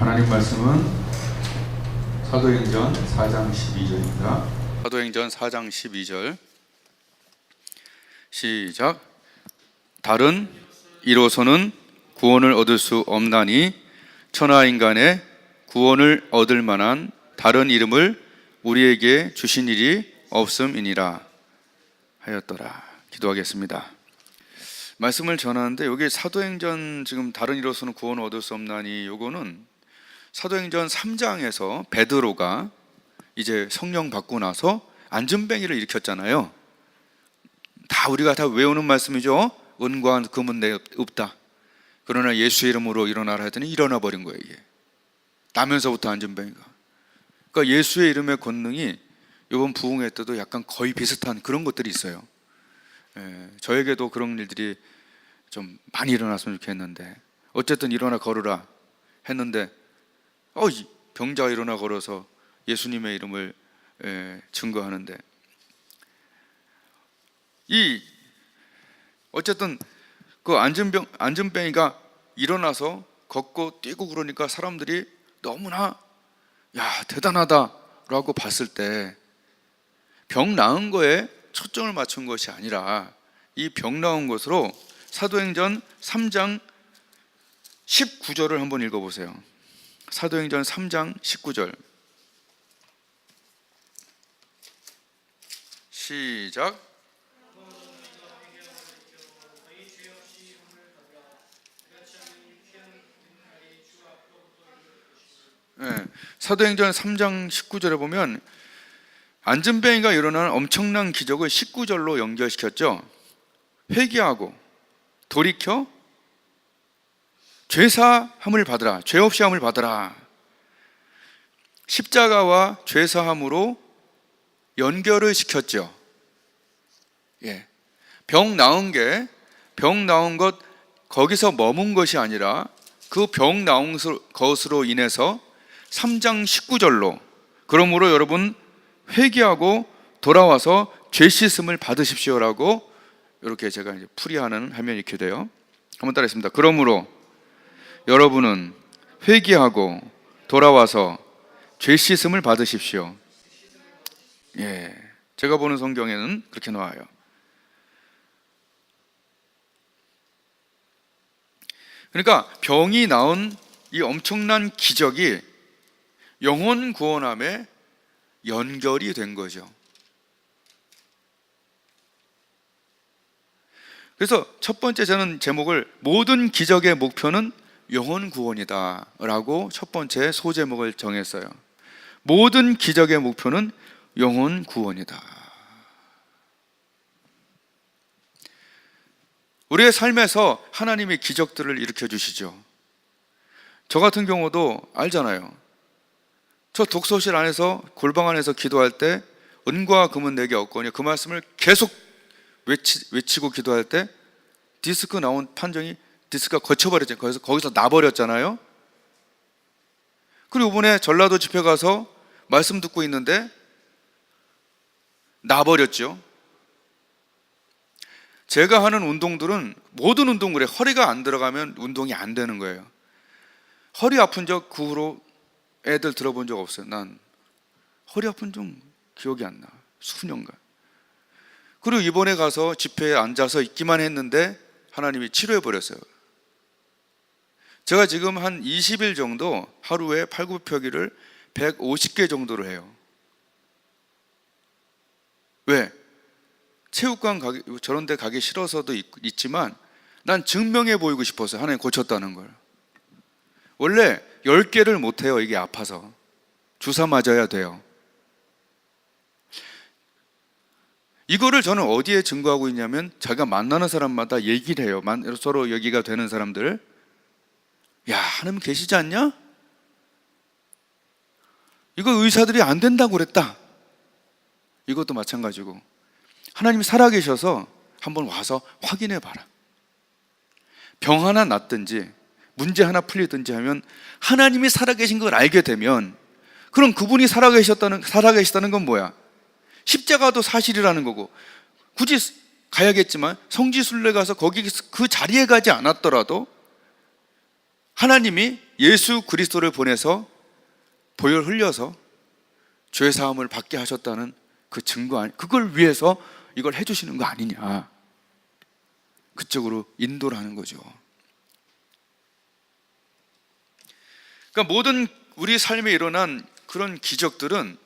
하나님 말씀은 사도행전 4장 12절입니다. 사도행전 4장 12절 시작. 다른 이로서는 구원을 얻을 수 없나니 천하 인간의 구원을 얻을 만한 다른 이름을 우리에게 주신 일이 없음이니라 하였더라. 기도하겠습니다. 말씀을 전하는데 여기 사도행전 지금 다른 이로서는 구원을 얻을 수 없나니, 요거는 사도행전 3장에서 베드로가 이제 성령 받고 나서 안전뱅이를 일으켰잖아요. 우리가 다 외우는 말씀이죠. 은과 금은 내 없다, 그러나 예수의 이름으로 일어나라 했더니 일어나 버린 거예요. 이게 나면서부터 안전뱅이가. 그러니까 예수의 이름의 권능이 이번 부흥회 때도 약간 거의 비슷한 그런 것들이 있어요. 저에게도 그런 일들이 좀 많이 일어났으면 좋겠는데, 어쨌든 일어나 걸으라 했는데 병자가 일어나 걸어서 예수님의 이름을 증거하는데, 어쨌든 그 안전뱅이가 일어나서 걷고 뛰고 그러니까 사람들이 너무나 대단하다라고 봤을 때, 병 나은 거에 초점을 맞춘 것이 아니라 이 병 나은 것으로 사도행전 3장 19절을 한번 읽어보세요. 사도행전 3장 19절 시작. 사도행전 3장 19절에 보면 안전뱅이가 일어나는 엄청난 기적을 19절로 연결시켰죠. 회개하고 돌이켜 죄사함을 받으라, 죄 없이 함을 받으라. 십자가와 죄사함으로 연결을 시켰죠. 병 나은 것 거기서 머문 것이 아니라 그 병 나은 것으로 인해서 3장 19절로, 그러므로 여러분 회개하고 돌아와서 죄 씻음을 받으십시오라고 이렇게 제가 이제 풀이하는 화면이 이렇게 돼요. 한번 따라했습니다. 그러므로 여러분은 회개하고 돌아와서 죄 씻음을 받으십시오. 제가 보는 성경에는 그렇게 나와요. 그러니까 병이 나은 이 엄청난 기적이 영혼 구원함에 연결이 된 거죠. 그래서 첫 번째 저는 제목을 모든 기적의 목표는 영혼 구원이다 라고 첫 번째 소제목을 정했어요. 모든 기적의 목표는 영혼 구원이다. 우리의 삶에서 하나님이 기적들을 일으켜 주시죠. 저 같은 경우도 알잖아요. 저 독서실 안에서 골방 안에서 기도할 때 은과 금은 내게 없거니, 그 말씀을 계속 외치고 기도할 때 디스크 나온 판정이 디스크가 거쳐버렸잖아요. 거기서 나버렸잖아요. 그리고 이번에 전라도 집회 가서 말씀 듣고 있는데 나버렸죠. 제가 하는 운동들은 모든 운동들에 허리가 안 들어가면 운동이 안 되는 거예요. 허리 아픈 적 그 후로 애들 들어본 적 없어요. 난 허리 아픈 좀 기억이 안 나. 수년간. 그리고 이번에 가서 집회에 앉아서 있기만 했는데 하나님이 치료해 버렸어요. 제가 지금 한 20일 정도 하루에 팔굽혀펴기를 150개 정도로 해요. 왜? 체육관 저런 데 가기 싫어서도 있지만 난 증명해 보이고 싶어서 하나님 고쳤다는 걸. 원래 10개를 못해요. 이게 아파서 주사 맞아야 돼요. 이거를 저는 어디에 증거하고 있냐면, 자기가 만나는 사람마다 얘기를 해요. 서로 얘기가 되는 사람들, 야, 하나님 계시지 않냐? 이거 의사들이 안 된다고 그랬다. 이것도 마찬가지고 하나님이 살아계셔서 한번 와서 확인해 봐라. 병 하나 낫든지 문제 하나 풀리든지 하면 하나님이 살아계신 걸 알게 되면, 그럼 그분이 살아계시다는 건 뭐야? 십자가도 사실이라는 거고, 굳이 가야겠지만 성지순례 가서 거기 그 자리에 가지 않았더라도 하나님이 예수 그리스도를 보내서 보혈 흘려서 죄 사함을 받게 하셨다는 그 증거 아니, 그걸 위해서 이걸 해주시는 거 아니냐, 그쪽으로 인도를 하는 거죠. 그러니까 모든 우리 삶에 일어난 그런 기적들은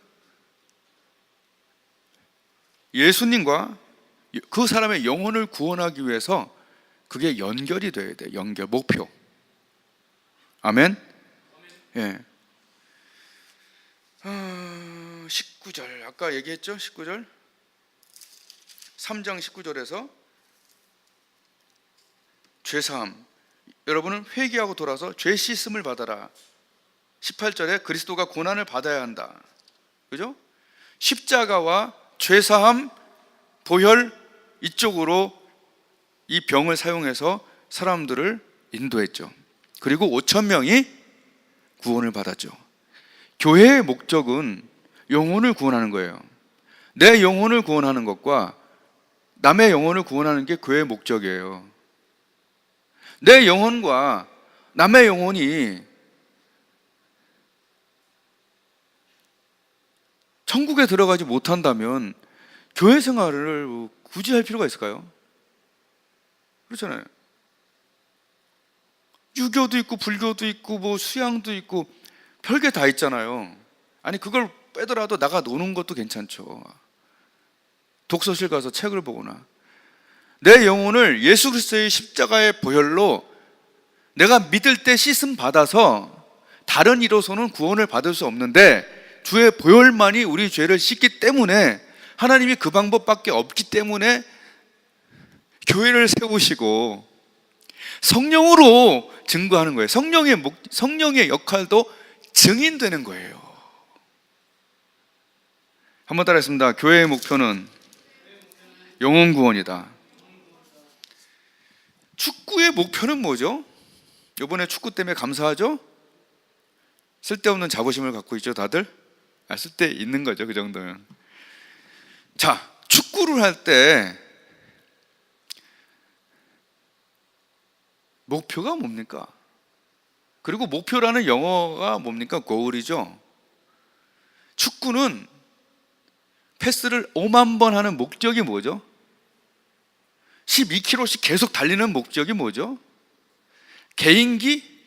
예수님과 그 사람의 영혼을 구원하기 위해서 그게 연결이 돼야 돼. 연결, 목표. 아멘. 예. 19절 아까 얘기했죠? 19절 3장 19절에서 죄사함, 여러분은 회개하고 돌아서 죄 씻음을 받아라. 18절에 그리스도가 고난을 받아야 한다. 그죠? 십자가와 죄사함, 보혈, 이쪽으로 이 병을 사용해서 사람들을 인도했죠. 그리고 5,000명이 구원을 받았죠. 교회의 목적은 영혼을 구원하는 거예요. 내 영혼을 구원하는 것과 남의 영혼을 구원하는 게 교회의 목적이에요. 내 영혼과 남의 영혼이 천국에 들어가지 못한다면 교회 생활을 굳이 할 필요가 있을까요? 그렇잖아요. 유교도 있고 불교도 있고 뭐 수양도 있고 별게 다 있잖아요. 아니 그걸 빼더라도 나가 노는 것도 괜찮죠. 독서실 가서 책을 보거나 내 영혼을 예수 그리스도의 십자가의 보혈로 내가 믿을 때 씻음 받아서 다른 이로서는 구원을 받을 수 없는데 주의 보혈만이 우리 죄를 씻기 때문에 하나님이 그 방법밖에 없기 때문에 교회를 세우시고 성령으로 증거하는 거예요. 성령의 역할도 증인되는 거예요. 한번 따라했습니다. 교회의 목표는 영혼 구원이다. 축구의 목표는 뭐죠? 이번에 축구 때문에 감사하죠? 쓸데없는 자부심을 갖고 있죠, 다들? 쓸데 있는 거죠, 그 정도면. 자, 축구를 할 때 목표가 뭡니까? 그리고 목표라는 영어가 뭡니까? goal이죠. 축구는 패스를 5만 번 하는 목적이 뭐죠? 12km씩 계속 달리는 목적이 뭐죠? 개인기?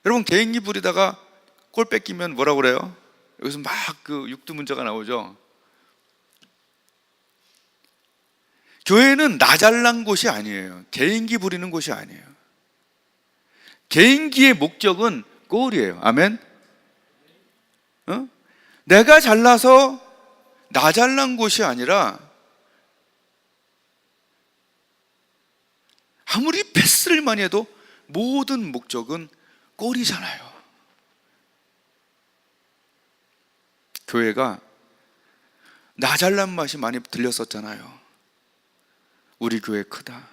여러분 개인기 부리다가 골 뺏기면 뭐라고 그래요? 여기서 막 그 육두문자가 나오죠. 교회는 나 잘난 곳이 아니에요. 개인기 부리는 곳이 아니에요. 개인기의 목적은 골이에요. 아멘? 내가 잘나서 나 잘난 곳이 아니라 아무리 패스를 많이 해도 모든 목적은 골이잖아요. 교회가 나 잘난 맛이 많이 들렸었잖아요. 우리 교회 크다.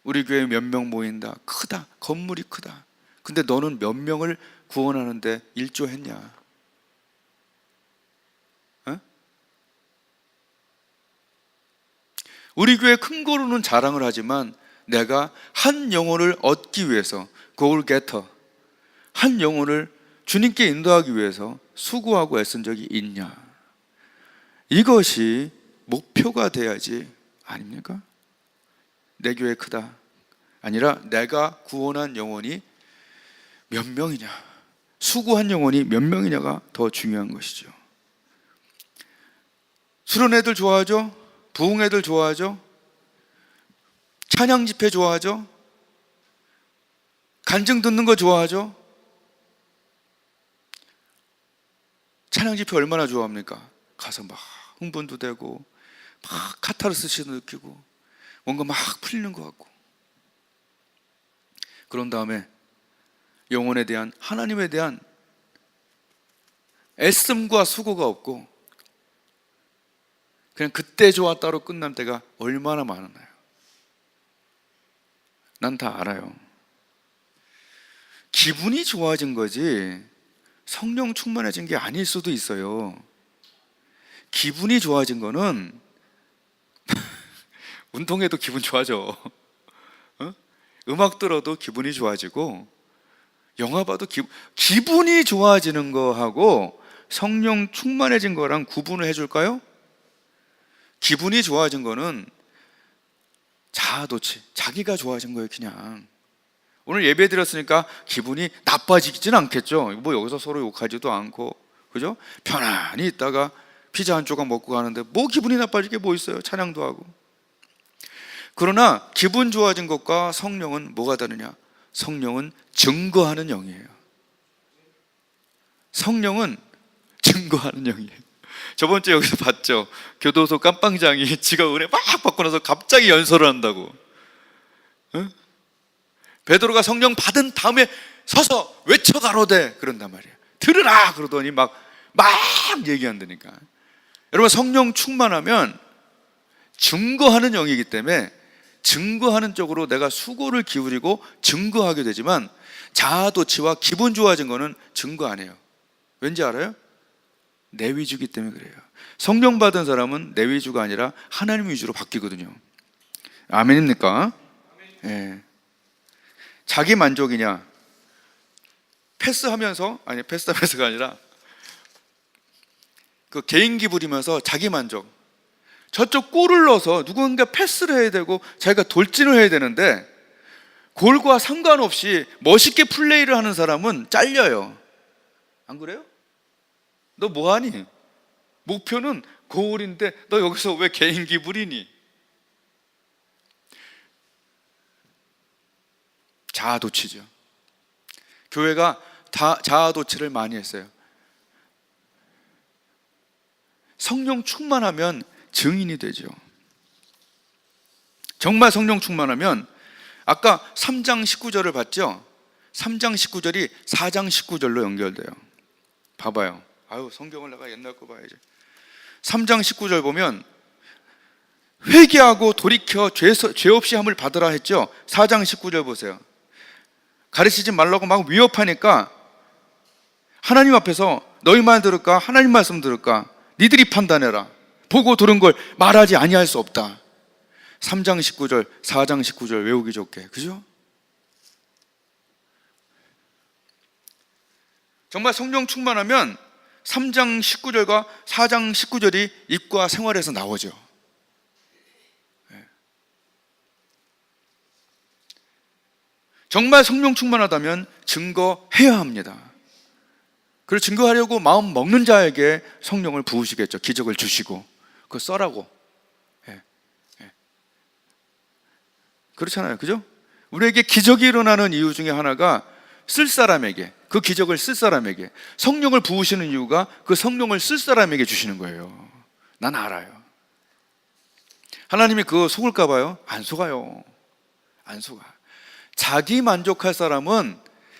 우리 교회 몇 명 모인다. 크다. 건물이 크다. 근데 너는 몇 명을 구원하는데 일조했냐? 우리 교회 큰 거로는 자랑을 하지만 내가 한 영혼을 얻기 위해서 goal getter, 한 영혼을 주님께 인도하기 위해서 수고하고 애쓴 적이 있냐? 이것이 목표가 돼야지 아닙니까? 내 교회 크다 아니라 내가 구원한 영혼이 몇 명이냐, 수고한 영혼이 몇 명이냐가 더 중요한 것이죠. 수련 애들 좋아하죠? 부흥 애들 좋아하죠? 찬양 집회 좋아하죠? 간증 듣는 거 좋아하죠? 찬양 집회 얼마나 좋아합니까? 가서 막 흥분도 되고 막 카타르시스도 느끼고 뭔가 막 풀리는 것 같고, 그런 다음에 영혼에 대한, 하나님에 대한 애씀과 수고가 없고 그냥 그때 좋았다로 끝난 때가 얼마나 많았나요? 난 다 알아요. 기분이 좋아진 거지 성령 충만해진 게 아닐 수도 있어요. 기분이 좋아진 거는 운동해도 기분 좋아져. 음악 들어도 기분이 좋아지고 영화 봐도 기분이 좋아지는 거하고 성령 충만해진 거랑 구분을 해줄까요? 기분이 좋아진 거는 자아도취, 자기가 좋아진 거예요. 그냥 오늘 예배 드렸으니까 기분이 나빠지지는 않겠죠. 뭐 여기서 서로 욕하지도 않고, 그죠? 편안히 있다가 피자 한 조각 먹고 가는데 뭐 기분이 나빠질 게 뭐 있어요? 찬양도 하고. 그러나 기분 좋아진 것과 성령은 뭐가 다르냐? 성령은 증거하는 영이에요. 성령은 증거하는 영이에요. 저번 주에 여기서 봤죠? 교도소 깜빵장이 지가 은혜 막 받고 나서 갑자기 연설을 한다고. 응? 베드로가 성령 받은 다음에 서서 외쳐 가로되 그런단 말이에요. 들으라 그러더니 막 얘기한다니까. 여러분, 성령 충만하면 증거하는 영이기 때문에 증거하는 쪽으로 내가 수고를 기울이고 증거하게 되지만, 자아도취와 기분 좋아진 거는 증거 안 해요. 왠지 알아요? 내 위주기 때문에 그래요. 성령 받은 사람은 내 위주가 아니라 하나님 위주로 바뀌거든요. 아멘입니까? 예. 자기 만족이냐? 패스하면서가 아니라 그 개인기 부리면서 자기 만족. 저쪽 골을 넣어서 누군가 패스를 해야 되고 자기가 돌진을 해야 되는데 골과 상관없이 멋있게 플레이를 하는 사람은 잘려요. 안 그래요? 너 뭐하니? 목표는 골인데 너 여기서 왜 개인기 부리니? 자아도취죠. 교회가 다 자아도취를 많이 했어요. 성령 충만하면 증인이 되죠. 정말 성령 충만하면, 아까 3장 19절을 봤죠? 3장 19절이 4장 19절로 연결돼요. 봐봐요. 성경을 내가 옛날 거 봐야지. 3장 19절 보면 회개하고 돌이켜 죄 없이 함을 받으라 했죠? 4장 19절 보세요. 가르치지 말라고 막 위협하니까 하나님 앞에서 너희 말 들을까? 하나님 말씀 들을까? 니들이 판단해라. 보고 들은 걸 말하지 아니할 수 없다. 3장 19절, 4장 19절 외우기 좋게. 그죠? 정말 성령 충만하면 3장 19절과 4장 19절이 입과 생활에서 나오죠. 정말 성령 충만하다면 증거해야 합니다. 그리고 증거하려고 마음 먹는 자에게 성령을 부으시겠죠. 기적을 주시고 그거 써라고. 그렇잖아요. 그죠? 우리에게 기적이 일어나는 이유 중에 하나가 쓸 사람에게, 그 기적을 쓸 사람에게 성령을 부으시는 이유가 그 성령을 쓸 사람에게 주시는 거예요. 난 알아요. 하나님이 그거 속을까 봐요? 안 속아요. 안 속아. 자기 만족할 사람은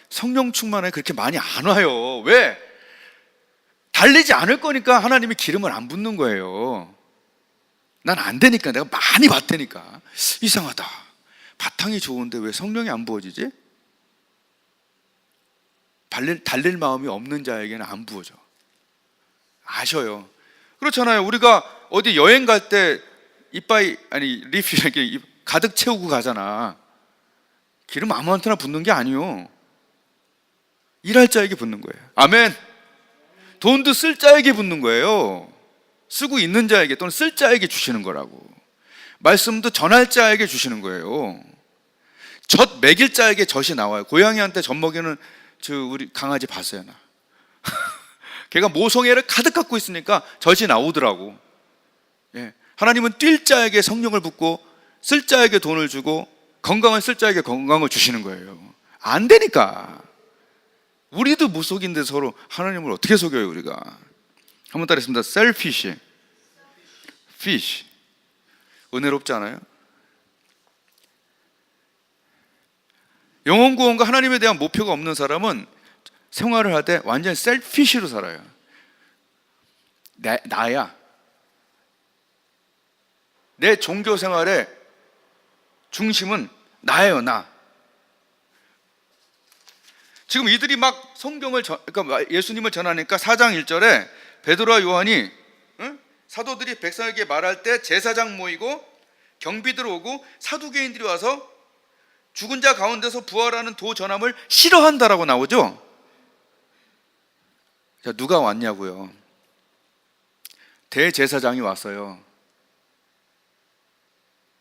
성령 충만에 그렇게 많이 안 와요. 왜? 달리지 않을 거니까 하나님이 기름을 안 붓는 거예요. 난 안 되니까, 내가 많이 받으니까. 이상하다. 바탕이 좋은데 왜 성령이 안 부어지지? 달릴 마음이 없는 자에게는 안 부어져. 아셔요. 그렇잖아요. 우리가 어디 여행 갈 때 리필 이렇게 가득 채우고 가잖아. 기름 아무한테나 붓는 게 아니요. 일할 자에게 붓는 거예요. 아멘. 돈도 쓸 자에게 붓는 거예요. 쓰고 있는 자에게 또는 쓸 자에게 주시는 거라고. 말씀도 전할 자에게 주시는 거예요. 젖 먹일 자에게 젖이 나와요. 고양이한테 젖 먹이는 우리 강아지 봤어요, 나. 걔가 모성애를 가득 갖고 있으니까 젖이 나오더라고. 예. 하나님은 뛸 자에게 성령을 붓고 쓸 자에게 돈을 주고 건강을 쓸 자에게 건강을 주시는 거예요. 안 되니까. 우리도 무속인데 서로 하나님을 어떻게 속여요, 우리가? 한번 따라했습니다. selfish, fish. 은혜롭지 않아요? 영혼 구원과 하나님에 대한 목표가 없는 사람은 생활을 할 때 완전 selfish로 살아요. 나야. 내 종교 생활의 중심은 나예요, 나. 지금 이들이 막 성경을 그러니까 예수님을 전하니까 4장 1절에 베드로와 요한이 사도들이 백성에게 말할 때 제사장 모이고 경비들 오고 사두개인들이 와서 죽은 자 가운데서 부활하는 도 전함을 싫어한다라고 나오죠. 자, 누가 왔냐고요? 대제사장이 왔어요.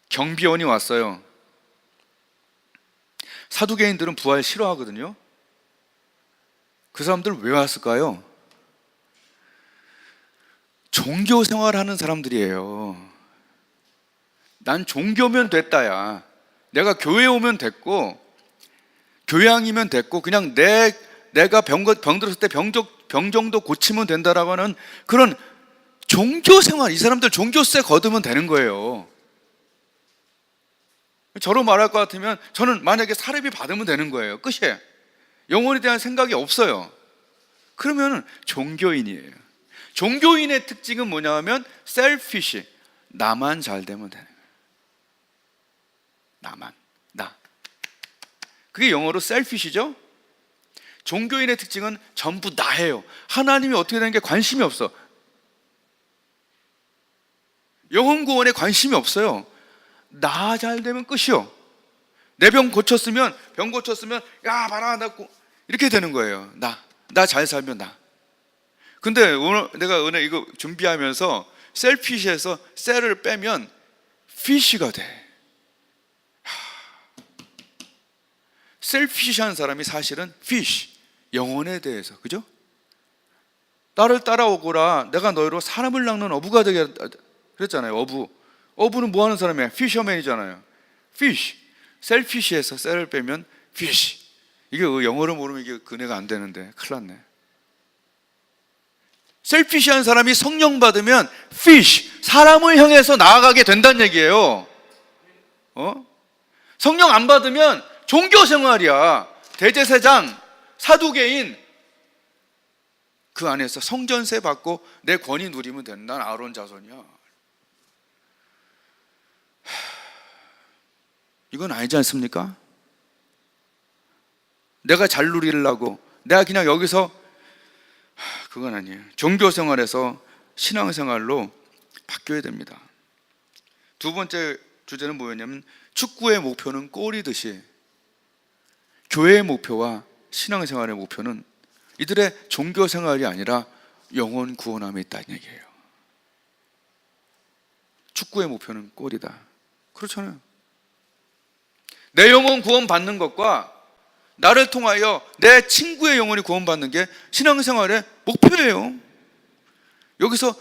경비원이 왔어요. 사두개인들은 부활 싫어하거든요. 그 사람들 왜 왔을까요? 종교 생활하는 사람들이에요. 난 종교면 됐다야. 내가 교회 오면 됐고, 교양이면 됐고, 그냥 내가 병 들었을 때 병 정도 고치면 된다라고 하는 그런 종교 생활, 이 사람들 종교세 거두면 되는 거예요. 저로 말할 것 같으면 저는 만약에 사례비 받으면 되는 거예요. 끝이에요. 영혼에 대한 생각이 없어요. 그러면 종교인이에요. 종교인의 특징은 뭐냐 하면 selfish, 나만 잘 되면 되는 거예요. 나만, 나. 그게 영어로 selfish죠. 종교인의 특징은 전부 나예요. 하나님이 어떻게 되는 게 관심이 없어. 영혼 구원에 관심이 없어요. 나 잘 되면 끝이요. 내 병 고쳤으면 야 봐라 나 이렇게 되는 거예요. 나 잘 살면 나. 근데 오늘 내가 이거 준비하면서 셀피시에서 셀을 빼면 피쉬가 돼. 셀피시한 사람이 사실은 피쉬, 영혼에 대해서, 그죠? 나를 따라오거라 내가 너희로 사람을 낚는 어부가 되게 그랬잖아요. 어부는 뭐 하는 사람이야? 피셔맨이잖아요. 피쉬. 셀피시에서 셀을 빼면 피쉬. 이게 영어로 모르면 이게 근해가 안 되는데 큰일 났네. 셀피시한 사람이 성령 받으면 fish, 사람을 향해서 나아가게 된다는 얘기예요. 성령 안 받으면 종교 생활이야. 대제사장, 사두개인, 그 안에서 성전세 받고 내 권위 누리면 된다. 난 아론 자손이야. 이건 아니지 않습니까? 내가 잘 누리려고 내가 그냥 여기서, 그건 아니에요. 종교 생활에서 신앙 생활로 바뀌어야 됩니다. 두 번째 주제는 뭐였냐면 축구의 목표는 골이듯이 교회의 목표와 신앙 생활의 목표는 이들의 종교 생활이 아니라 영혼 구원함에 있다는 얘기예요. 축구의 목표는 골이다. 그렇잖아요. 내 영혼 구원 받는 것과 나를 통하여 내 친구의 영혼이 구원 받는 게 신앙생활의 목표예요. 여기서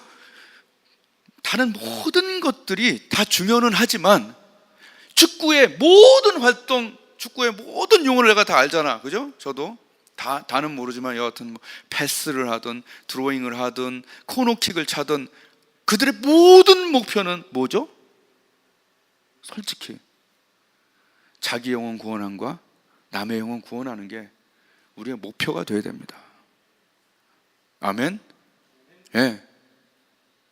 다른 모든 것들이 다 중요는 하지만 축구의 모든 활동, 축구의 모든 용어를 내가 다 알잖아. 그죠? 저도 다는 모르지만 여하튼 뭐 패스를 하든 드로잉을 하든 코너킥을 차든 그들의 모든 목표는 뭐죠? 솔직히 자기 영혼 구원함과 남의 영혼 구원하는 게 우리의 목표가 되어야 됩니다. 아멘? 예. 네.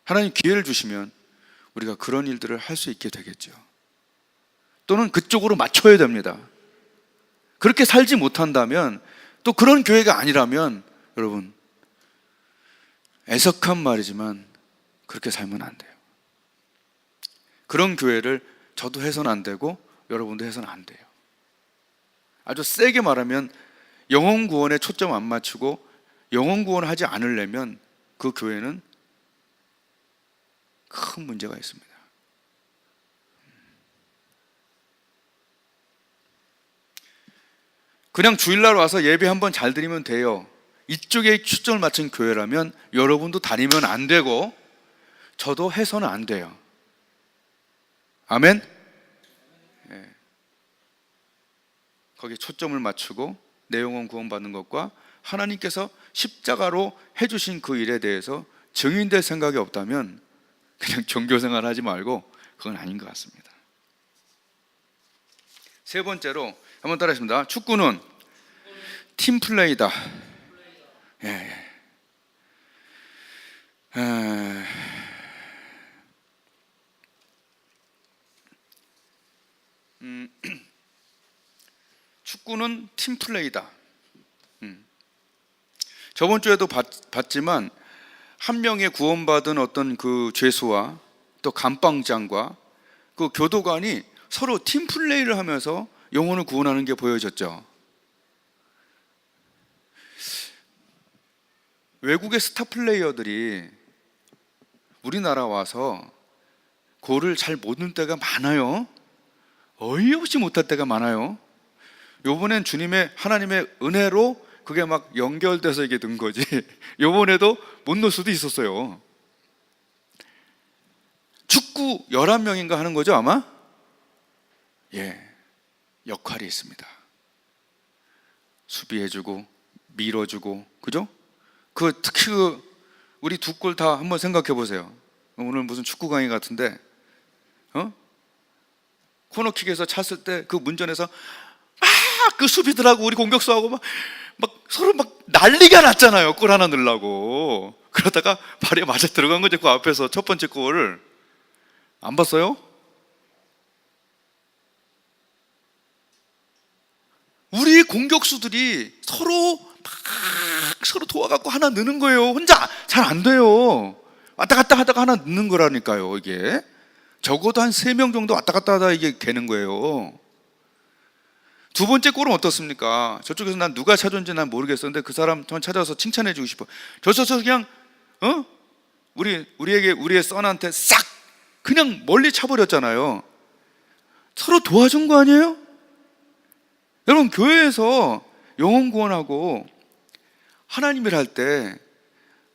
하나님 기회를 주시면 우리가 그런 일들을 할 수 있게 되겠죠. 또는 그쪽으로 맞춰야 됩니다. 그렇게 살지 못한다면, 또 그런 교회가 아니라면 여러분 애석한 말이지만 그렇게 살면 안 돼요. 그런 교회를 저도 해서는 안 되고 여러분도 해서는 안 돼요. 아주 세게 말하면 영혼 구원에 초점 안 맞추고 영혼 구원을 하지 않으려면 그 교회는 큰 문제가 있습니다. 그냥 주일날 와서 예배 한번 잘 드리면 돼요. 이쪽에 초점을 맞춘 교회라면 여러분도 다니면 안 되고 저도 해서는 안 돼요. 아멘? 네. 거기에 초점을 맞추고 내 영혼 구원받는 것과 하나님께서 십자가로 해주신 그 일에 대해서 증인될 생각이 없다면 그냥 종교생활 하지 말고 그건 아닌 것 같습니다. 세 번째로 한번 따라하십니다. 축구는 팀플레이다. 예. 축구는 팀플레이다. 저번 주에도 봤지만 한 명의 구원받은 어떤 그 죄수와 또 감방장과 그 교도관이 서로 팀플레이를 하면서 영혼을 구원하는 게 보여졌죠. 외국의 스타 플레이어들이 우리나라 와서 골을 잘 못 넣을 때가 많아요. 어이없이 못할 때가 많아요. 요번엔 하나님의 은혜로 그게 막 연결돼서 이게 된 거지. 요번에도 못 넣을 수도 있었어요. 축구 11명인가 하는 거죠, 아마? 예, 역할이 있습니다. 수비해주고 밀어주고, 그죠? 특히 우리 두 골 다 한번 생각해 보세요. 오늘 무슨 축구 강의 같은데, 코너킥에서 찼을 때 그 문전에서 막 그 수비들하고 우리 공격수하고 막 서로 막 난리가 났잖아요. 골 하나 넣으려고. 그러다가 발에 맞아 들어간 거죠. 그 앞에서 첫 번째 골을. 안 봤어요? 우리 공격수들이 서로 도와갖고 하나 넣는 거예요. 혼자 잘 안 돼요. 왔다 갔다 하다가 하나 넣는 거라니까요. 이게 적어도 한 3명 정도 왔다 갔다 하다 이게 되는 거예요. 두 번째 골은 어떻습니까? 저쪽에서 난 누가 찾았는지 난 모르겠었는데 그 사람 전 찾아서 칭찬해 주고 싶어. 저서 그냥 우리의 선한테 싹 그냥 멀리 차버렸잖아요. 서로 도와준 거 아니에요? 여러분, 교회에서 영혼 구원하고 하나님을 할 때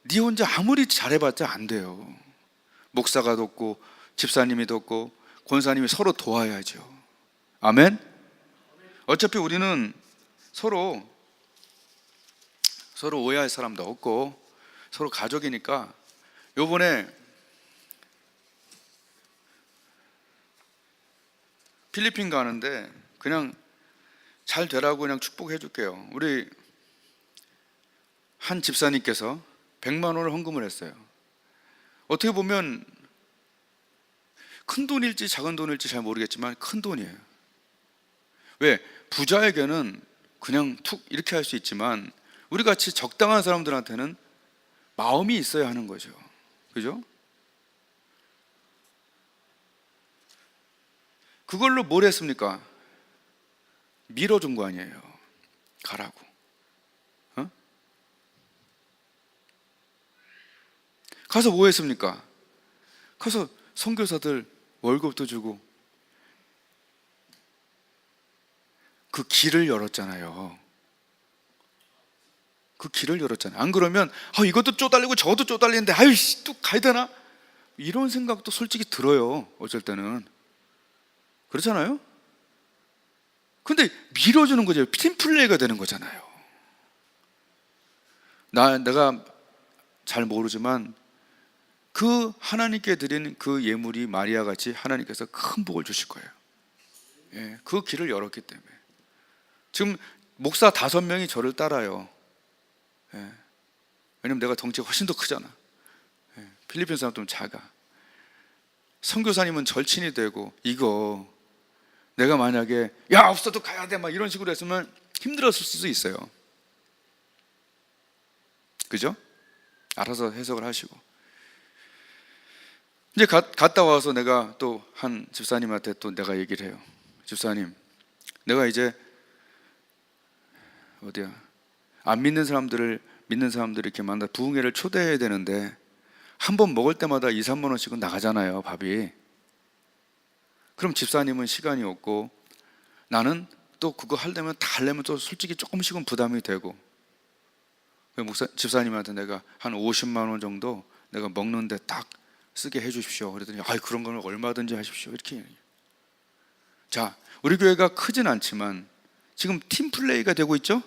네 혼자 아무리 잘해봤자 안 돼요. 목사가 돕고 집사님이 돕고 권사님이 서로 도와야죠. 아멘? 어차피 우리는 서로 오해할 사람도 없고 서로 가족이니까. 요번에 필리핀 가는데 그냥 잘 되라고 그냥 축복해 줄게요. 우리 한 집사님께서 100만 원을 헌금을 했어요. 어떻게 보면 큰 돈일지 작은 돈일지 잘 모르겠지만 큰 돈이에요. 왜? 부자에게는 그냥 툭 이렇게 할 수 있지만 우리 같이 적당한 사람들한테는 마음이 있어야 하는 거죠. 그죠? 그걸로 뭘 했습니까? 밀어준 거 아니에요. 가라고. 가서 뭐 했습니까? 가서 선교사들 월급도 주고 그 길을 열었잖아요. 그 길을 열었잖아요. 안 그러면 이것도 쪼달리고 저것도 쪼달리는데 아이씨 또 가야 되나? 이런 생각도 솔직히 들어요. 어쩔 때는. 그렇잖아요? 근데 밀어주는 거죠. 팀플레이가 되는 거잖아요. 내가 잘 모르지만 그 하나님께 드린 그 예물이 마리아 같이 하나님께서 큰 복을 주실 거예요. 예, 그 길을 열었기 때문에. 지금 목사 5명이 저를 따라요. 예, 왜냐면 내가 덩치가 훨씬 더 크잖아. 예, 필리핀 사람도 좀 작아. 선교사님은 절친이 되고, 이거 내가 만약에 야 없어도 가야 돼 막 이런 식으로 했으면 힘들었을 수도 있어요. 그죠? 알아서 해석을 하시고. 이제 갔다 와서 내가 또 한 집사님한테 또 내가 얘기를 해요. 집사님, 내가 이제 안 믿는 사람들을 믿는 사람들을 이렇게 만나 부흥회를 초대해야 되는데 한 번 먹을 때마다 2, 3만 원씩은 나가잖아요, 밥이. 그럼 집사님은 시간이 없고 나는 또 그거 하려면 다 하려면 또 솔직히 조금씩은 부담이 되고, 집사님한테 내가 한 50만 원 정도 내가 먹는데 딱 쓰게 해주십시오. 그랬더니 그런 거는 얼마든지 하십시오. 이렇게 얘기해요. 자, 우리 교회가 크진 않지만 지금 팀플레이가 되고 있죠?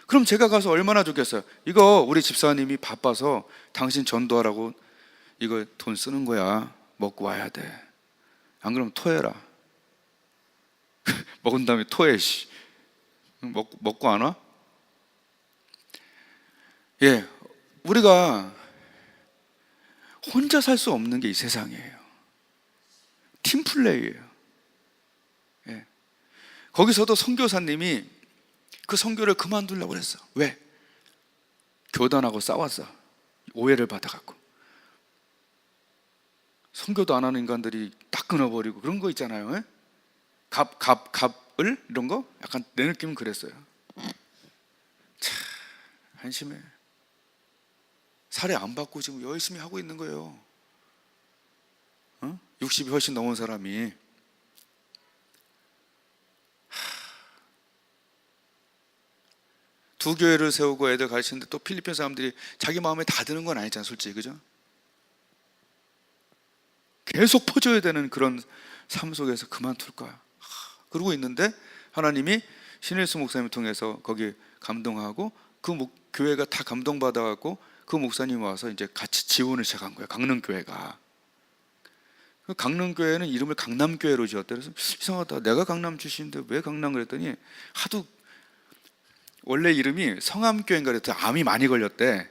그럼 제가 가서 얼마나 좋겠어요. 이거 우리 집사님이 바빠서 당신 전도하라고 이거 돈 쓰는 거야. 먹고 와야 돼. 안 그러면 토해라. 먹은 다음에 토해. 먹고 안 와? 예, 우리가 혼자 살 수 없는 게 이 세상이에요. 팀플레이예요. 예. 거기서도 선교사님이 그 선교를 그만두려고 그랬어. 왜? 교단하고 싸웠어. 오해를 받아갖고. 선교도 안 하는 인간들이 딱 끊어버리고 그런 거 있잖아요. 예? 이런 거 약간 내 느낌은 그랬어요. 참 한심해. 살해 안 받고 지금 열심히 하고 있는 거예요. 60이 훨씬 넘은 사람이. 두 교회를 세우고 애들 가르치는데 또 필리핀 사람들이 자기 마음에 다 드는 건 아니잖아, 솔직히. 그죠? 계속 퍼줘야 되는 그런 삶 속에서 그만둘까? 그러고 있는데 하나님이 신일수 목사님 통해서 거기 감동하고 그 교회가 다 감동받아갖고 그 목사님이 와서 이제 같이 지원을 시작한 거예요. 강릉교회가. 그 강릉교회는 이름을 강남교회로 지었대. 그래서 이상하다. 내가 강남 출신인데 왜 강남 그랬더니 하도 원래 이름이 성암교회인가 그랬더니 암이 많이 걸렸대.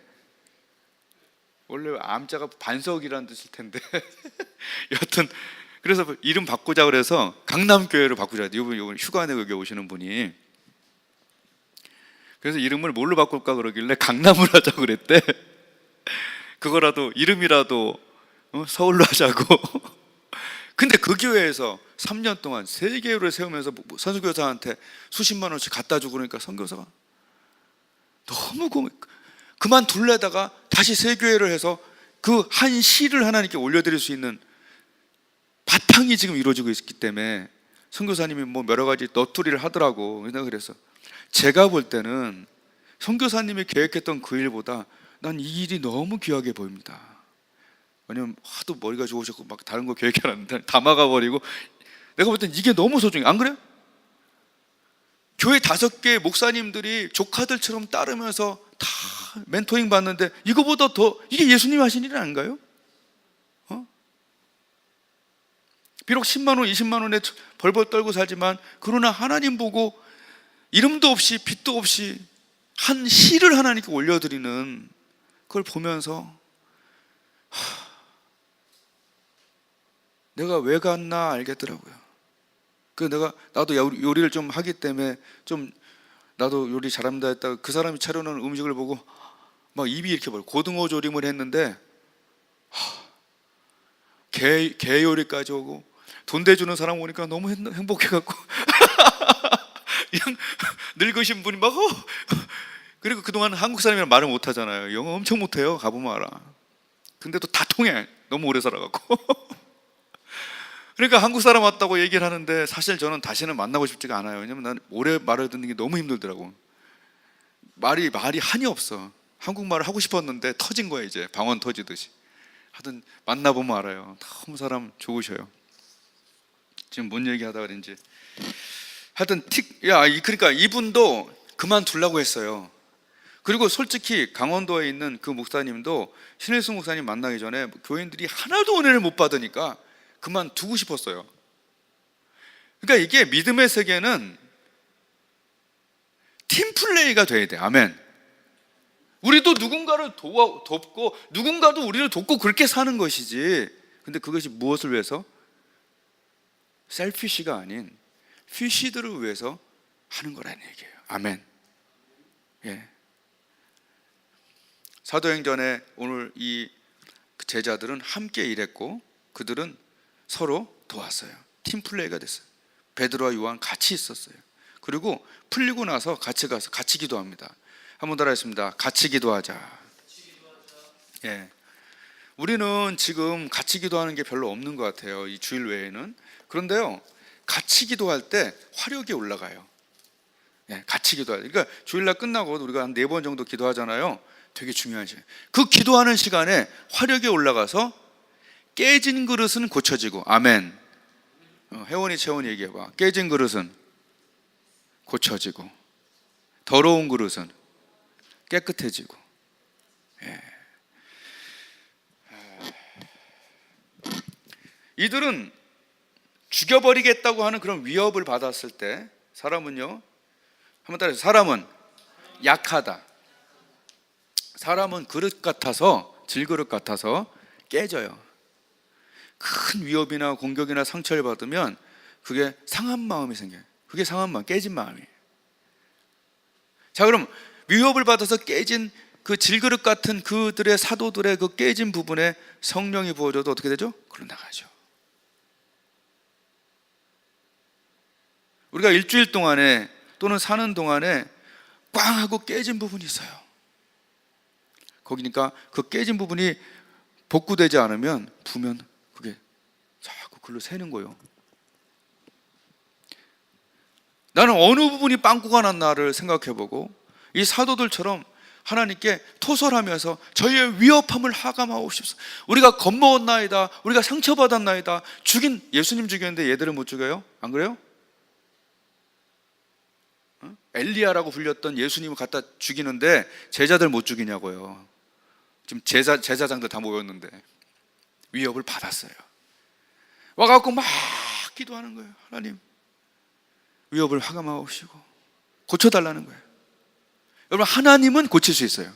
원래 암자가 반석이라는 뜻일 텐데 여하튼 그래서 이름 바꾸자 그래서 강남교회로 바꾸자. 이번 휴가 내고 여기 오시는 분이. 그래서 이름을 뭘로 바꿀까 그러길래 강남으로 하자고 그랬대. 그거라도 이름이라도 서울로 하자고. 근데 그 교회에서 3년 동안 세 교회를 세우면서 선교사한테 수십만 원씩 갖다 주고 그러니까 선교사가 너무 그만둘래다가 다시 세 교회를 해서 그 한 시를 하나님께 올려드릴 수 있는 바탕이 지금 이루어지고 있기 때문에 선교사님이 뭐 여러 가지 너투리를 하더라고. 그래서 제가 볼 때는 선교사님이 계획했던 그 일보다 난 이 일이 너무 귀하게 보입니다. 왜냐면 하도 머리가 좋으셨고 막 다른 거 계획해놨는데 다 막아버리고 내가 볼 땐 이게 너무 소중해. 안 그래요? 교회 5개 목사님들이 조카들처럼 따르면서 다 멘토링 받는데 이거보다 더 이게 예수님이 하신 일 아닌가요? 비록 10만 원, 20만 원에 벌벌 떨고 살지만 그러나 하나님 보고 이름도 없이 빚도 없이 한 시를 하나님께 올려드리는 그걸 보면서 내가 왜 갔나 알겠더라고요. 나도 요리를 좀 하기 때문에 좀 나도 요리 잘합니다 했다가 그 사람이 차려놓은 음식을 보고 막 입이 이렇게 벌어. 고등어 조림을 했는데 게 요리까지 오고 돈 대주는 사람 오니까 너무 행복해갖고 그냥 늙으신 분이 막 그리고 그동안 한국 사람이랑 말을 못하잖아요. 영어 엄청 못해요. 가보면 알아. 근데도 다 통해. 너무 오래 살아갖고 그러니까 한국 사람 왔다고 얘기를 하는데 사실 저는 다시는 만나고 싶지가 않아요. 왜냐면 난 오래 말을 듣는 게 너무 힘들더라고. 말이 한이 없어. 한국말을 하고 싶었는데 터진 거야. 이제 방언 터지듯이. 하여튼 만나보면 알아요. 너무 사람 좋으셔요. 지금 뭔 얘기하다 그런지 하여튼 그러니까 이분도 그만두려고 했어요. 그리고 솔직히 강원도에 있는 그 목사님도 신일수 목사님 만나기 전에 교인들이 하나도 은혜를 못 받으니까 그만두고 싶었어요. 그러니까 이게 믿음의 세계는 팀플레이가 돼야 돼. 아멘. 우리도 누군가를 돕고 누군가도 우리를 돕고 그렇게 사는 것이지. 근데 그것이 무엇을 위해서? 셀피시가 아닌 피시들을 위해서 하는 거라는 얘기예요. 아멘. 예. 사도행전에 오늘 이 제자들은 함께 일했고 그들은 서로 도왔어요. 팀플레이가 됐어요. 베드로와 요한 같이 있었어요. 그리고 풀리고 나서 같이 가서 같이 기도합니다. 한번 더 하겠습니다. 같이 기도하자. 예. 우리는 지금 같이 기도하는 게 별로 없는 것 같아요. 이 주일 외에는. 그런데요, 같이 기도할 때 화력이 올라가요. 예, 같이 기도할 때. 그러니까 주일날 끝나고 우리가 한 4번 정도 기도하잖아요. 되게 중요한 시간. 그 기도하는 시간에 화력이 올라가서 깨진 그릇은 고쳐지고. 아멘. 혜원이 채원이 얘기해봐. 깨진 그릇은 고쳐지고 더러운 그릇은 깨끗해지고. 예. 이들은 죽여버리겠다고 하는 그런 위협을 받았을 때 사람은요, 한번 따라해서 사람은 약하다. 사람은 그릇 같아서, 질그릇 같아서 깨져요. 큰 위협이나 공격이나 상처를 받으면 그게 상한 마음이 생겨요. 그게 상한 마음, 깨진 마음이에요. 자, 그럼 위협을 받아서 깨진 그 질그릇 같은 그들의 사도들의 그 깨진 부분에 성령이 부어져도 어떻게 되죠? 그로 나가죠. 우리가 일주일 동안에 또는 사는 동안에 꽝 하고 깨진 부분이 있어요. 거기니까 그 깨진 부분이 복구되지 않으면 부면 그게 자꾸 글로 새는 거예요. 나는 어느 부분이 빵꾸가 났나를 생각해보고 이 사도들처럼 하나님께 토설하면서 저희의 위협함을 하감하옵소서. 우리가 겁먹었나이다, 우리가 상처받았나이다. 예수님 죽였는데 얘들은 못 죽여요? 안 그래요? 엘리야라고 불렸던 예수님을 갖다 죽이는데 제자들 못 죽이냐고요. 지금 제사장들 다 모였는데 위협을 받았어요. 와갖고 막 기도하는 거예요. 하나님, 위협을 하감하옵시고 고쳐달라는 거예요. 여러분, 하나님은 고칠 수 있어요.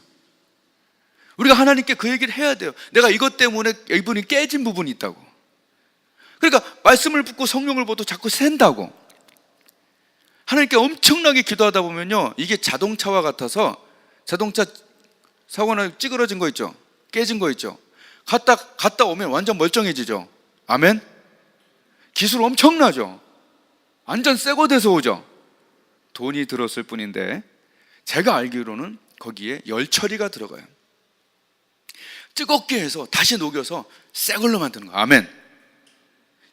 우리가 하나님께 그 얘기를 해야 돼요. 내가 이것 때문에 이분이 깨진 부분이 있다고. 그러니까 말씀을 붙고 성령을 보도 자꾸 샌다고. 하나님께 엄청나게 기도하다 보면요, 이게 자동차와 같아서 자동차 사고나 찌그러진 거 있죠, 깨진 거 있죠, 갔다 오면 완전 멀쩡해지죠. 아멘. 기술 엄청나죠. 완전 새거 돼서 오죠. 돈이 들었을 뿐인데 제가 알기로는 거기에 열 처리가 들어가요. 뜨겁게 해서 다시 녹여서 새 걸로 만드는 거예요. 아멘.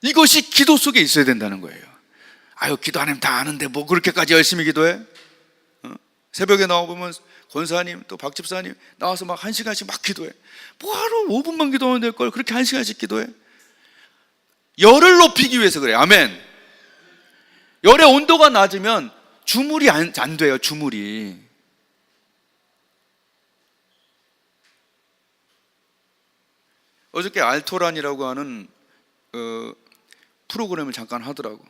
이것이 기도 속에 있어야 된다는 거예요. 아유, 기도 안 하면 다 아는데 뭐 그렇게까지 열심히 기도해? 새벽에 나와보면 권사님 또 박 집사님 나와서 막 1시간씩 막 기도해. 뭐하러 5분만 기도하면 될 걸 그렇게 1시간씩 기도해? 열을 높이기 위해서 그래요. 아멘. 열의 온도가 낮으면 주물이 안 돼요. 주물이. 어저께 알토란이라고 하는 프로그램을 잠깐 하더라고.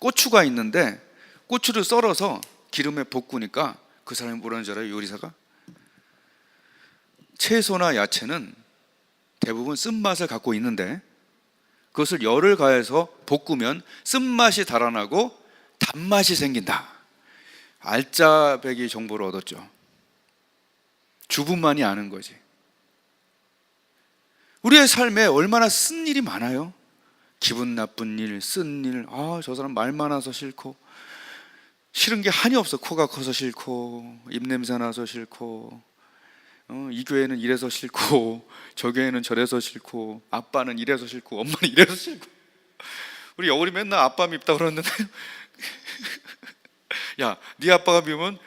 고추가 있는데 고추를 썰어서 기름에 볶으니까 그 사람이 뭐라는 줄 알아요? 요리사가? 채소나 야채는 대부분 쓴맛을 갖고 있는데 그것을 열을 가해서 볶으면 쓴맛이 달아나고 단맛이 생긴다. 알짜배기 정보를 얻었죠. 주부만이 아는 거지. 우리의 삶에 얼마나 쓴 일이 많아요. 기분 나쁜 일, 쓴 일. 저 사람 말 많아서 싫고, 싫은 게 한이 없어. 코가 커서 싫고, 입냄새 나서 싫고, 이 교회는 이래서 싫고, 저 교회는 저래서 싫고, 아빠는 이래서 싫고, 엄마는 이래서 싫고. 우리 여울이 맨날 아빠 밉다 그러는데 야, 네 아빠가 미우면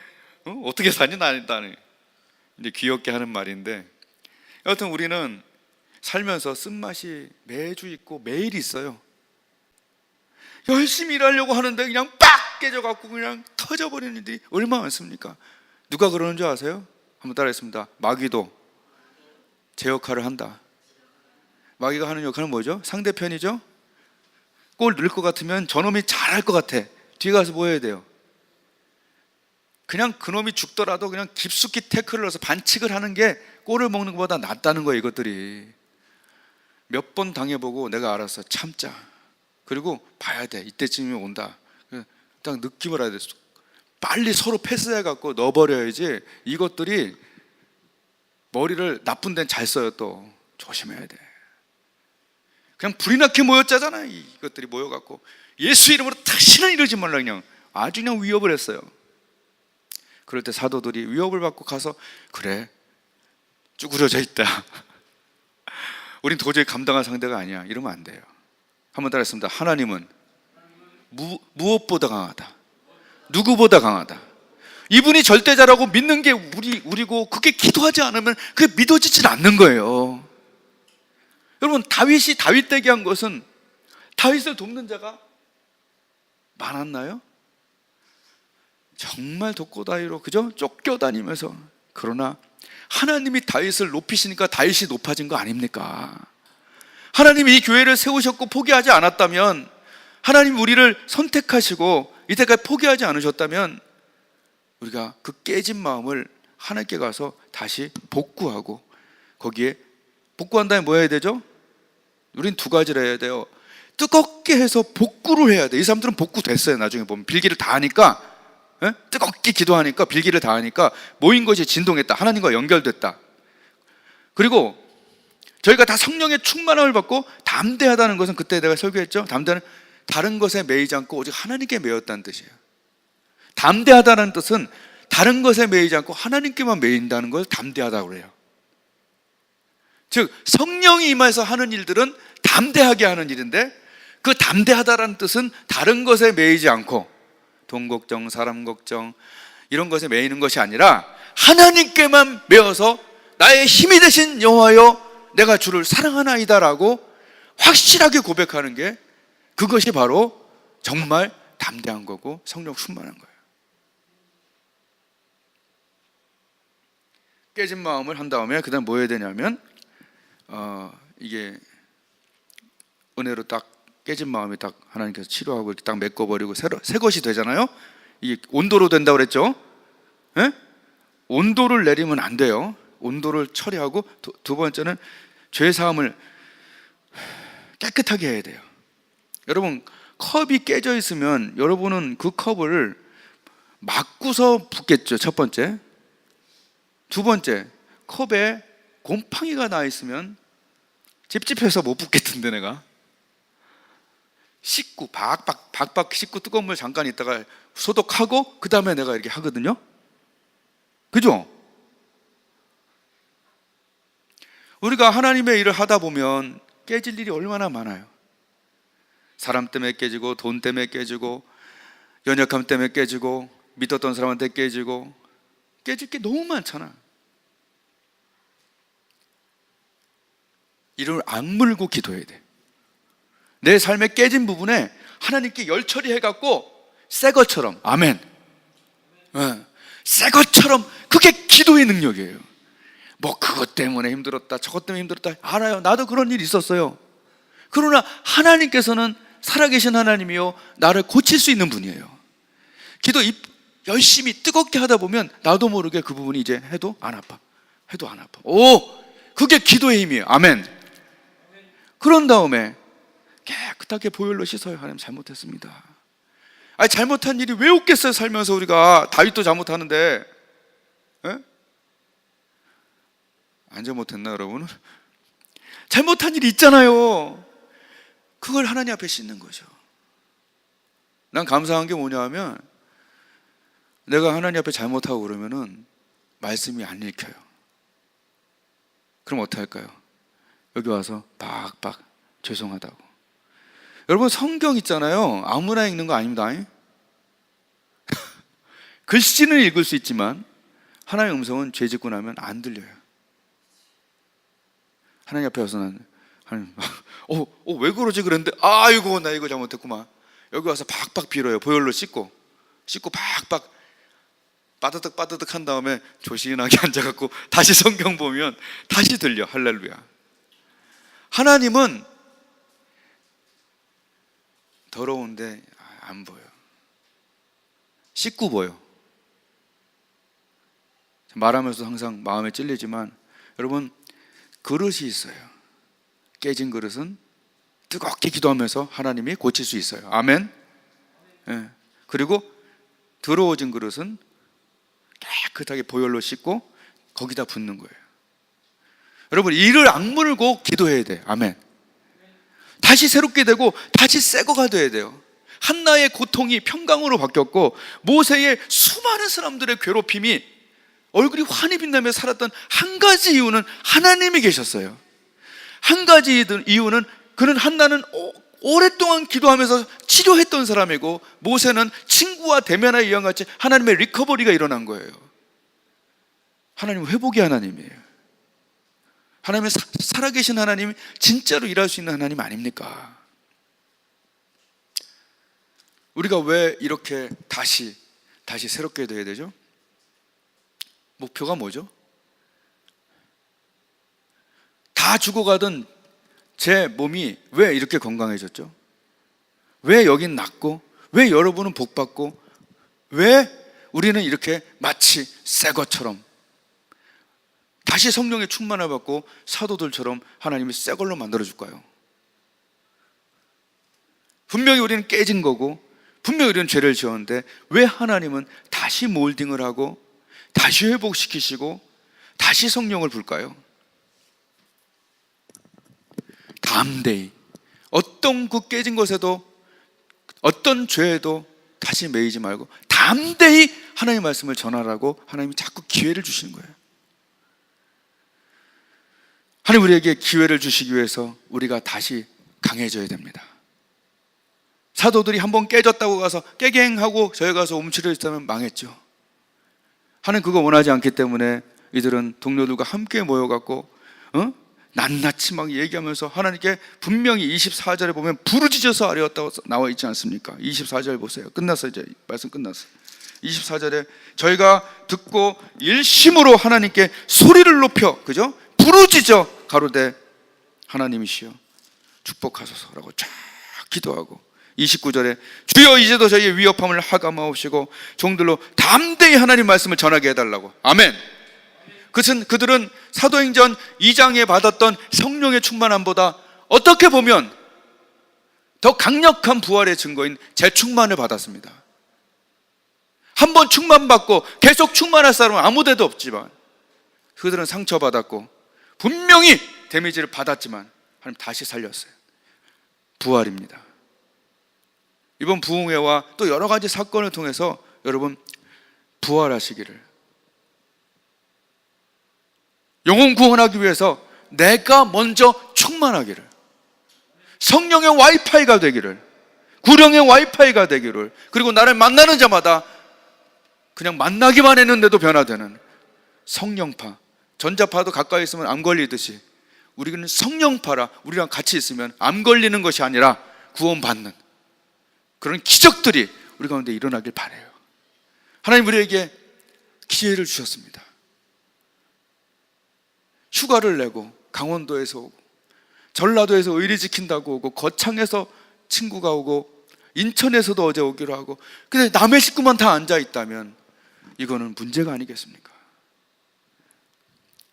어떻게 사니? 나는 이제 귀엽게 하는 말인데, 여하튼 우리는 살면서 쓴맛이 매주 있고 매일 있어요. 열심히 일하려고 하는데 그냥 빡 깨져갖고 그냥 터져버리는 일이 얼마나 많습니까? 누가 그러는 줄 아세요? 한번 따라했습니다. 마귀도 제 역할을 한다. 마귀가 하는 역할은 뭐죠? 상대편이죠? 골 넣을 것 같으면 저놈이 잘할 것 같아. 뒤에 가서 뭐 해야 돼요? 그냥 그놈이 죽더라도 그냥 깊숙이 태클을 넣어서 반칙을 하는 게 골을 먹는 것보다 낫다는 거예요. 이것들이 몇 번 당해보고 내가 알았어. 참자. 그리고 봐야 돼. 이때쯤이면 온다. 딱 느낌을 알아야 돼. 빨리 서로 패스해갖고 넣어버려야지. 이것들이 머리를 나쁜 데는 잘 써요. 또 조심해야 돼. 그냥 불이 나게 모였잖아요. 이것들이 모여갖고 예수 이름으로 다시는 이러지 말라. 그냥 아주 그냥 위협을 했어요. 그럴 때 사도들이 위협을 받고 가서 그래, 쭈그려져 있다. 우린 도저히 감당할 상대가 아니야. 이러면 안 돼요. 한번 따라했습니다. 하나님은 무엇보다 강하다. 누구보다 강하다. 이분이 절대자라고 믿는 게 우리고 그게 기도하지 않으면 그게 믿어지질 않는 거예요. 여러분, 다윗이 다윗 되게 한 것은 다윗을 돕는 자가 많았나요? 정말 독고다이로 그죠? 쫓겨다니면서. 그러나 하나님이 다윗을 높이시니까 다윗이 높아진 거 아닙니까? 하나님이 이 교회를 세우셨고 포기하지 않았다면, 하나님 우리를 선택하시고 이때까지 포기하지 않으셨다면 우리가 그 깨진 마음을 하나님께 가서 다시 복구하고, 거기에 복구한 다음에 뭐 해야 되죠? 우린 두 가지를 해야 돼요. 뜨겁게 해서 복구를 해야 돼. 이 사람들은 복구됐어요. 나중에 보면 빌기를 다 하니까, 뜨겁게 기도하니까, 빌기를 다 하니까 모인 것이 진동했다. 하나님과 연결됐다. 그리고 저희가 다 성령의 충만함을 받고 담대하다는 것은, 그때 내가 설교했죠. 담대는 다른 것에 매이지 않고 오직 하나님께 매였다는 뜻이에요. 담대하다는 뜻은 다른 것에 매이지 않고 하나님께만 매인다는 걸 담대하다고 그래요. 즉 성령이 임해서 하는 일들은 담대하게 하는 일인데, 그 담대하다라는 뜻은 다른 것에 매이지 않고 돈 걱정, 사람 걱정 이런 것에 매이는 것이 아니라 하나님께만 매어서 나의 힘이 되신 여호와여 내가 주를 사랑하나이다라고 확실하게 고백하는 게, 그것이 바로 정말 담대한 거고 성령 충만한 거예요. 깨진 마음을 한 다음에 그 다음 뭐 해야 되냐면 이게 은혜로 딱 깨진 마음이 딱 하나님께서 치료하고 이렇게 딱 메꿔버리고 새 것이 되잖아요. 이게 온도로 된다고 그랬죠. 예? 온도를 내리면 안 돼요. 온도를 처리하고 두 번째는 죄사함을 깨끗하게 해야 돼요. 여러분, 컵이 깨져 있으면 여러분은 그 컵을 막고서 붓겠죠. 첫 번째. 두 번째, 컵에 곰팡이가 나 있으면 찝찝해서 못 붓겠던데, 내가 씻고 박박 씻고 뜨거운 물 잠깐 있다가 소독하고 그 다음에 내가 이렇게 하거든요. 그죠? 우리가 하나님의 일을 하다 보면 깨질 일이 얼마나 많아요. 사람 때문에 깨지고, 돈 때문에 깨지고, 연약함 때문에 깨지고, 믿었던 사람한테 깨지고, 깨질 게 너무 많잖아. 이를 악물고 기도해야 돼. 내 삶에 깨진 부분에 하나님께 열 처리해갖고 새 것처럼, 아멘, 새 것처럼, 그게 기도의 능력이에요. 뭐 그것 때문에 힘들었다, 저것 때문에 힘들었다, 알아요. 나도 그런 일이 있었어요. 그러나 하나님께서는 살아계신 하나님이요 나를 고칠 수 있는 분이에요. 기도 열심히 뜨겁게 하다 보면 나도 모르게 그 부분이 이제 해도 안 아파. 오, 그게 기도의 힘이에요. 아멘. 그런 다음에 깨끗하게 보혈로 씻어요. 하나님 잘못했습니다. 아니, 잘못한 일이 왜 없겠어요? 살면서 우리가 다윗도 잘못하는데, 에? 안 잘못했나 여러분? 잘못한 일이 있잖아요. 그걸 하나님 앞에 씻는 거죠. 난 감사한 게 뭐냐 하면, 내가 하나님 앞에 잘못하고 그러면은 말씀이 안 읽혀요. 그럼 어떻게 할까요? 여기 와서 박박 죄송하다고. 여러분, 성경 있잖아요. 아무나 읽는 거 아닙니다. 글씨는 읽을 수 있지만 하나님의 음성은 죄 짓고 나면 안 들려요. 하나님 앞에 와서는 하나님, 왜 그러지 그랬는데, 아이고 나 이거 잘못했구만. 여기 와서 박박 빌어요. 보혈로 씻고 박박 빠드득 한 다음에 조신하게 앉아갖고 다시 성경 보면 다시 들려. 할렐루야. 하나님은 더러운데 안 보여. 씻고 보여. 말하면서 항상 마음에 찔리지만, 여러분, 그릇이 있어요. 깨진 그릇은 뜨겁게 기도하면서 하나님이 고칠 수 있어요. 아멘. 예. 그리고 더러워진 그릇은 깨끗하게 보혈로 씻고 거기다 붓는 거예요. 여러분, 이를 악물고 기도해야 돼. 아멘. 다시 새롭게 되고 다시 새 거가 돼야 돼요. 한나의 고통이 평강으로 바뀌었고, 모세의 수많은 사람들의 괴롭힘이 얼굴이 환히 빛나며 살았던 한 가지 이유는 하나님이 계셨어요. 한 가지 이유는, 그는 한나는 오랫동안 기도하면서 치료했던 사람이고, 모세는 친구와 대면하여 이왕같이 하나님의 리커버리가 일어난 거예요. 하나님은 회복의 하나님이에요. 하나님의 살아계신 하나님이 진짜로 일할 수 있는 하나님 아닙니까? 우리가 왜 이렇게 다시 새롭게 돼야 되죠? 목표가 뭐죠? 다 죽어가던 제 몸이 왜 이렇게 건강해졌죠? 왜 여긴 낫고, 왜 여러분은 복받고, 왜 우리는 이렇게 마치 새 것처럼 다시 성령의 충만을 받고 사도들처럼 하나님이 새 걸로 만들어줄까요? 분명히 우리는 깨진 거고, 분명히 우리는 죄를 지었는데 왜 하나님은 다시 몰딩을 하고 다시 회복시키시고 다시 성령을 불까요? 담대히, 어떤 그 깨진 것에도 어떤 죄에도 다시 매이지 말고 담대히 하나님의 말씀을 전하라고 하나님이 자꾸 기회를 주시는 거예요. 하나님 우리에게 기회를 주시기 위해서 우리가 다시 강해져야 됩니다. 사도들이 한번 깨졌다고 가서 깨갱하고 저희 가서 움츠려 있다면 망했죠. 하나님 그거 원하지 않기 때문에 이들은 동료들과 함께 모여갖고 낱낱이 막 얘기하면서 하나님께 분명히 24절에 보면 부르짖어서 아뢰었다고 나와 있지 않습니까? 24절 보세요. 끝났어요. 이제 말씀 끝났어요. 24절에 저희가 듣고 일심으로 하나님께 소리를 높여, 그죠? 부르짖어 가로되 하나님이시여 축복하소서라고 쫙 기도하고, 29절에 주여 이제도 저희의 위협함을 하감하옵시고 종들로 담대히 하나님 말씀을 전하게 해달라고. 아멘. 그들은 사도행전 2장에 받았던 성령의 충만함보다 어떻게 보면 더 강력한 부활의 증거인 재충만을 받았습니다. 한번 충만받고 계속 충만할 사람은 아무데도 없지만 그들은 상처받았고 분명히 데미지를 받았지만 하나님 다시 살렸어요. 부활입니다. 이번 부흥회와 또 여러 가지 사건을 통해서 여러분 부활하시기를, 영혼 구원하기 위해서 내가 먼저 충만하기를, 성령의 와이파이가 되기를, 구령의 와이파이가 되기를, 그리고 나를 만나는 자마다 그냥 만나기만 했는데도 변화되는 성령파, 전자파도 가까이 있으면 암 걸리듯이 우리는 성령파라 우리랑 같이 있으면 암 걸리는 것이 아니라 구원받는 그런 기적들이 우리 가운데 일어나길 바라요. 하나님 우리에게 기회를 주셨습니다. 휴가를 내고 강원도에서 오고 전라도에서 의리 지킨다고 오고 거창에서 친구가 오고 인천에서도 어제 오기로 하고, 근데 남의 식구만 다 앉아 있다면 이거는 문제가 아니겠습니까?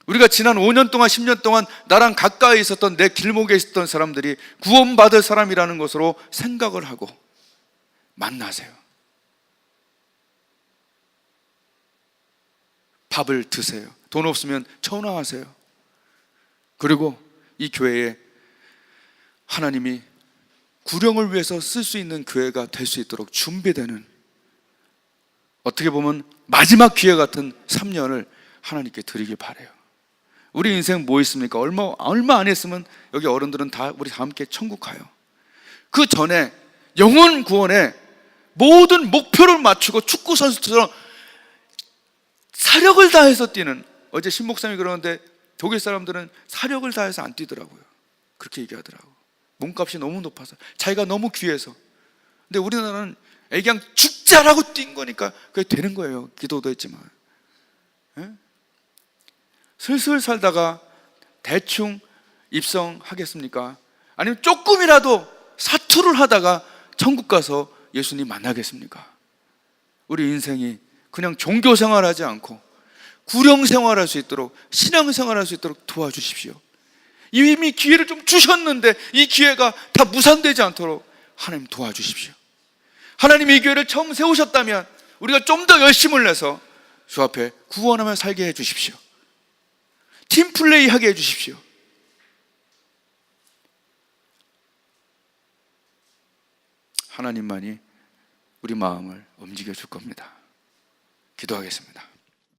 우리가 지난 5년 동안 10년 동안 나랑 가까이 있었던 내 길목에 있었던 사람들이 구원받을 사람이라는 것으로 생각을 하고 만나세요. 밥을 드세요. 돈 없으면 전화하세요. 그리고 이 교회에 하나님이 구령을 위해서 쓸 수 있는 교회가 될 수 있도록 준비되는, 어떻게 보면 마지막 기회 같은 3년을 하나님께 드리길 바라요. 우리 인생 뭐 있습니까? 얼마 안 했으면 여기 어른들은 다 우리 다 함께 천국 가요. 그 전에 영혼 구원에 모든 목표를 맞추고 축구 선수처럼 사력을 다해서 뛰는, 어제 신 목사님이 그러는데 독일 사람들은 사력을 다해서 안 뛰더라고요. 그렇게 얘기하더라고요. 몸값이 너무 높아서, 자기가 너무 귀해서. 근데 우리나라는 그냥 죽자라고 뛴 거니까 그게 되는 거예요. 기도도 했지만. 슬슬 살다가 대충 입성하겠습니까? 아니면 조금이라도 사투를 하다가 천국 가서 예수님 만나겠습니까? 우리 인생이 그냥 종교 생활하지 않고 구령 생활할 수 있도록, 신앙 생활할 수 있도록 도와주십시오. 이미 기회를 좀 주셨는데 이 기회가 다 무산되지 않도록 하나님 도와주십시오. 하나님이 이 교회를 처음 세우셨다면 우리가 좀 더 열심을 내서 주 앞에 구원하며 살게 해 주십시오. 팀플레이 하게 해 주십시오. 하나님만이 우리 마음을 움직여 줄 겁니다. 기도하겠습니다.